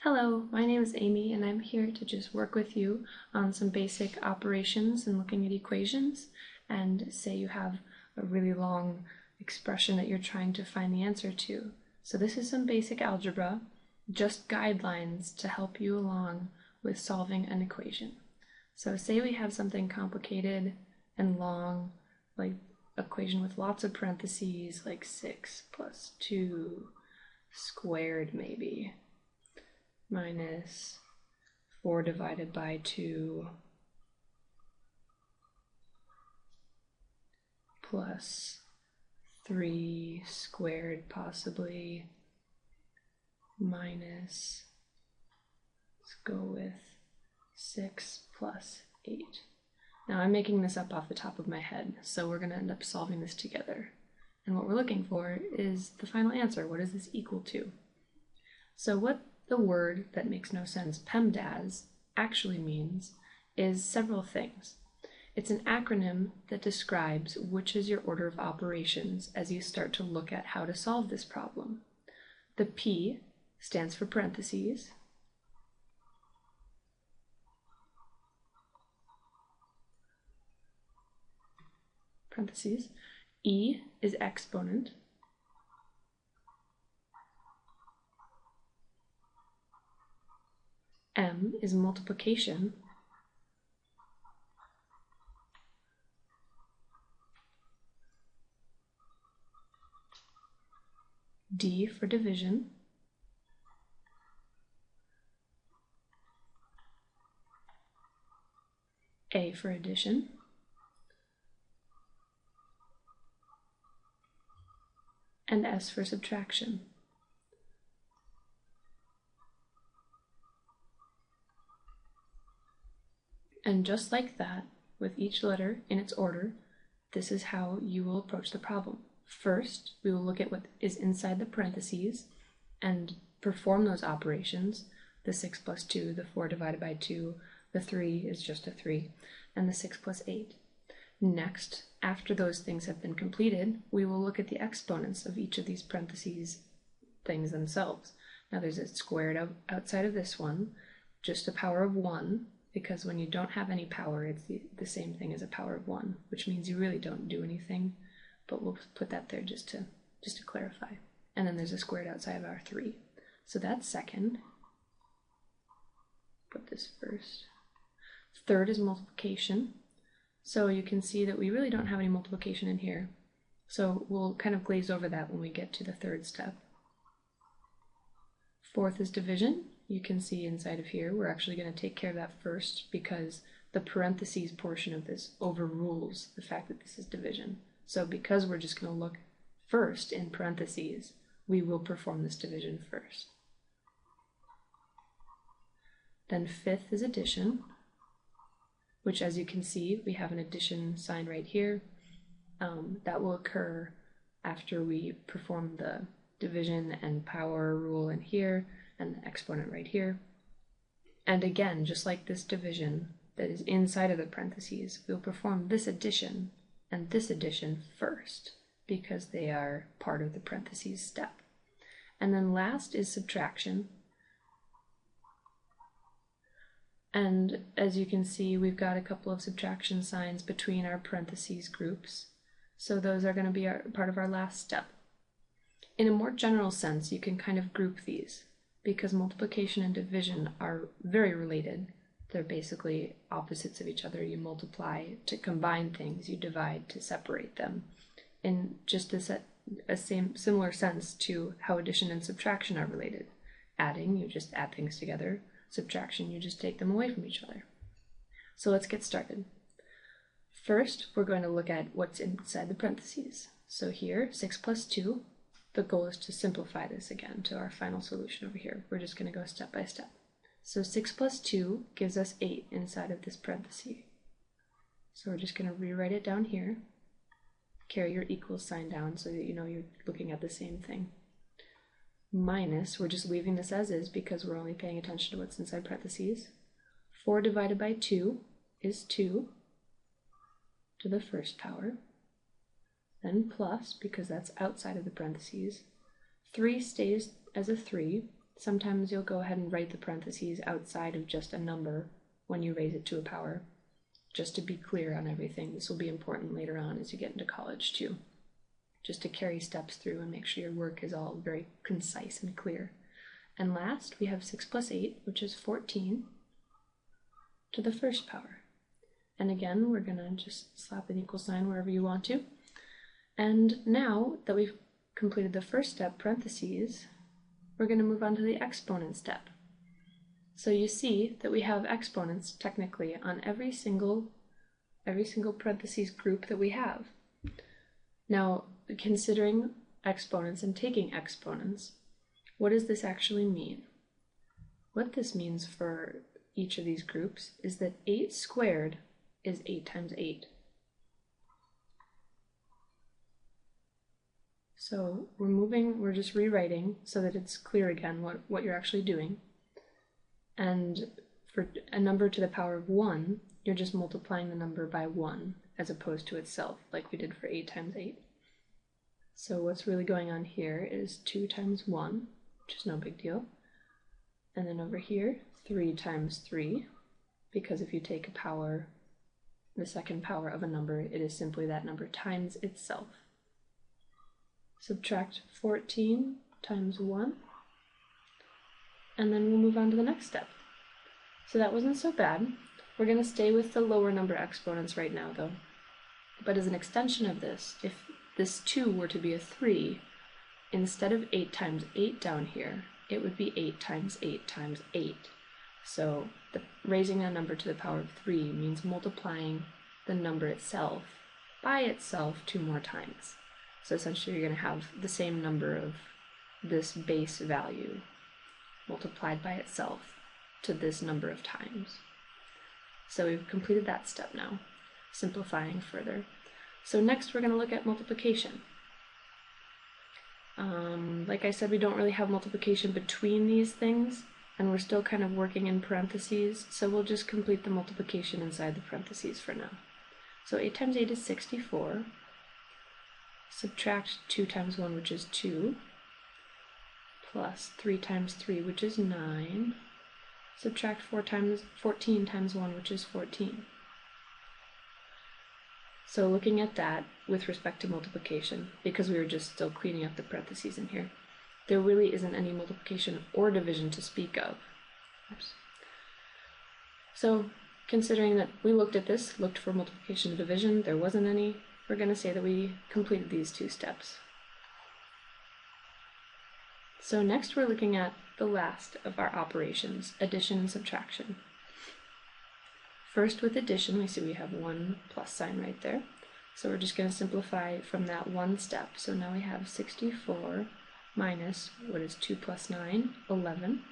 Hello, my name is Amy and I'm here to just work with you on some basic operations and looking at equations. And say you have a really long expression that you're trying to find the answer to. So this is some basic algebra, just guidelines to help you along with solving an equation. So say we have something complicated and long, like equation with lots of parentheses, like 6 plus 2 squared maybe, minus 4 divided by 2 plus 3 squared possibly minus, let's go with 6 plus 8. Now I'm making this up off the top of my head, so we're going to end up solving this together. And what we're looking for is the final answer. What is this equal to? So what the word that makes no sense, Pemdas, actually means is several things. It's an acronym that describes which is your order of operations as you start to look at how to solve this problem. The P stands for parentheses. Parentheses. E is exponent. M is multiplication. D for division. A for addition. And S for subtraction. And just like that, with each letter in its order, this is how you will approach the problem. First, we will look at what is inside the parentheses and perform those operations. The 6 plus 2, the 4 divided by 2, the 3 is just a 3, and the 6 plus 8. Next, after those things have been completed, we will look at the exponents of each of these parentheses things themselves. Now there's a squared outside of this one, just a power of 1, because when you don't have any power, it's the same thing as a power of 1, which means you really don't do anything, but we'll put that there just to clarify. And then there's a squared outside of our 3. So that's second. Put this first. Third is multiplication. So you can see that we really don't have any multiplication in here. So we'll kind of glaze over that when we get to the third step. Fourth is division. You can see inside of here, we're actually going to take care of that first because the parentheses portion of this overrules the fact that this is division. So because we're just going to look first in parentheses, we will perform this division first. Then fifth is addition, which as you can see, we have an addition sign right here. That will occur after we perform the division and power rule in here, and the exponent right here. And again, just like this division that is inside of the parentheses, we'll perform this addition and this addition first because they are part of the parentheses step. And then last is subtraction. And as you can see, we've got a couple of subtraction signs between our parentheses groups. So those are going to be part of our last step. In a more general sense, you can kind of group these because multiplication and division are very related. They're basically opposites of each other. You multiply to combine things, you divide to separate them. In just a similar sense to how addition and subtraction are related. Adding, you just add things together. Subtraction, you just take them away from each other. So let's get started. First, we're going to look at what's inside the parentheses. So here, 6 plus 2. The goal is to simplify this again to our final solution over here. We're just going to go step by step. So 6 plus 2 gives us 8 inside of this parenthesis. So we're just going to rewrite it down here. Carry your equals sign down so that you know you're looking at the same thing. Minus, we're just leaving this as is because we're only paying attention to what's inside parentheses. 4 divided by 2 is 2 to the first power. Then plus, because that's outside of the parentheses. 3 stays as a 3, sometimes you'll go ahead and write the parentheses outside of just a number when you raise it to a power, just to be clear on everything. This will be important later on as you get into college too, just to carry steps through and make sure your work is all very concise and clear. And last, we have 6 plus 8, which is 14 to the first power. And again, we're going to just slap an equal sign wherever you want to. And now that we've completed the first step, parentheses, we're going to move on to the exponent step. So you see that we have exponents technically on every single parentheses group that we have. Now, considering exponents and taking exponents, what does this actually mean? What this means for each of these groups is that 8 squared is 8 times 8. So we're just rewriting so that it's clear again what you're actually doing. And for a number to the power of 1, you're just multiplying the number by 1 as opposed to itself, like we did for 8 times 8. So what's really going on here is 2 times 1, which is no big deal. And then over here, 3 times 3, because if you take a power, the second power of a number, it is simply that number times itself. Subtract 14 times 1, and then we'll move on to the next step. So that wasn't so bad. We're going to stay with the lower number exponents right now though. But as an extension of this, if this 2 were to be a 3, instead of 8 times 8 down here, it would be 8 times 8 times 8. So raising a number to the power of 3 means multiplying the number itself by itself 2 more times. So essentially you're going to have the same number of this base value multiplied by itself to this number of times. So we've completed that step now, simplifying further. So next we're going to look at multiplication. Like I said, we don't really have multiplication between these things, and we're still kind of working in parentheses, so we'll just complete the multiplication inside the parentheses for now. So 8 times 8 is 64. Subtract 2 times 1, which is 2, plus 3 times 3, which is 9. Subtract 14 times 1, which is 14. So looking at that with respect to multiplication, because we were just still cleaning up the parentheses in here, there really isn't any multiplication or division to speak of. Oops. So considering that we looked at this, looked for multiplication and division, there wasn't any, we're going to say that we completed these 2 steps. So next we're looking at the last of our operations, addition and subtraction. First with addition, we see we have 1 plus sign right there. So we're just going to simplify from that one step. So now we have 64 minus, what is 2 plus 9? 11.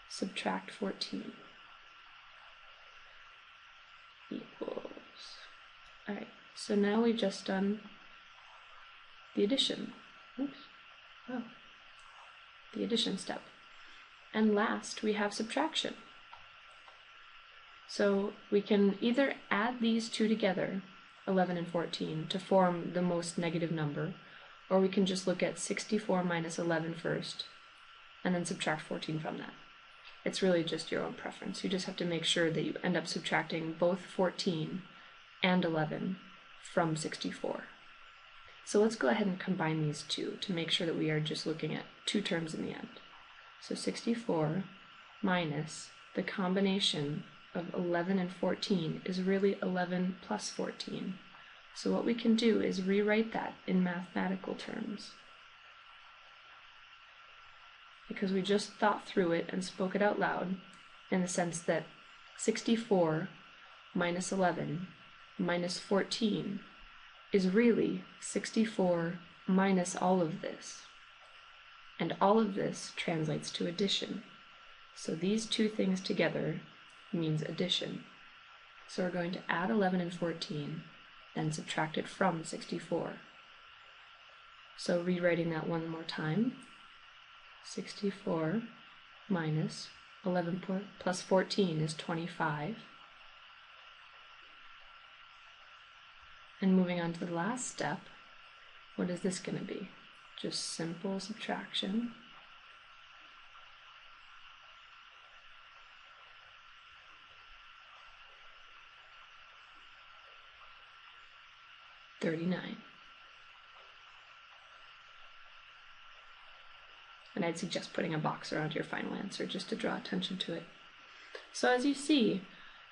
Subtract 14. Equals. Alright, so now we've just done the addition. Oops. Oh. The addition step. And last, we have subtraction. So we can either add these 2 together, 11 and 14, to form the most negative number, or we can just look at 64 minus 11 first, and then subtract 14 from that. It's really just your own preference. You just have to make sure that you end up subtracting both 14 and 11 from 64. So let's go ahead and combine these 2 to make sure that we are just looking at 2 terms in the end. So 64 minus the combination of 11 and 14 is really 11 plus 14. So what we can do is rewrite that in mathematical terms, because we just thought through it and spoke it out loud in the sense that 64 minus 11 minus 14 is really 64 minus all of this. And all of this translates to addition. So these 2 things together means addition. So we're going to add 11 and 14, then subtract it from 64. So rewriting that one more time, 64 minus 11 plus 14 is 25. And moving on to the last step, what is this going to be? Just simple subtraction. 39. And I'd suggest putting a box around your final answer just to draw attention to it. So as you see,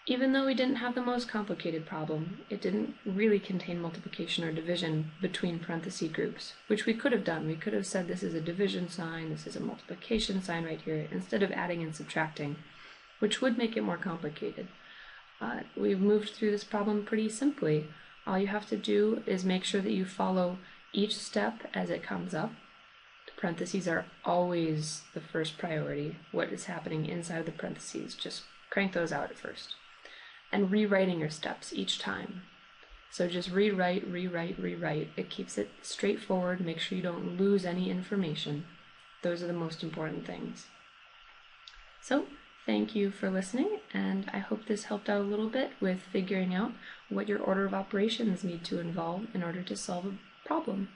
even though we didn't have the most complicated problem, it didn't really contain multiplication or division between parenthesis groups, which we could have done. We could have said this is a division sign, this is a multiplication sign right here, instead of adding and subtracting, which would make it more complicated. We've moved through this problem pretty simply. All you have to do is make sure that you follow each step as it comes up. The parentheses are always the first priority. What is happening inside of the parentheses, just crank those out at first. And rewriting your steps each time. So just rewrite. It keeps it straightforward. Make sure you don't lose any information. Those are the most important things. So thank you for listening, and I hope this helped out a little bit with figuring out what your order of operations need to involve in order to solve a problem.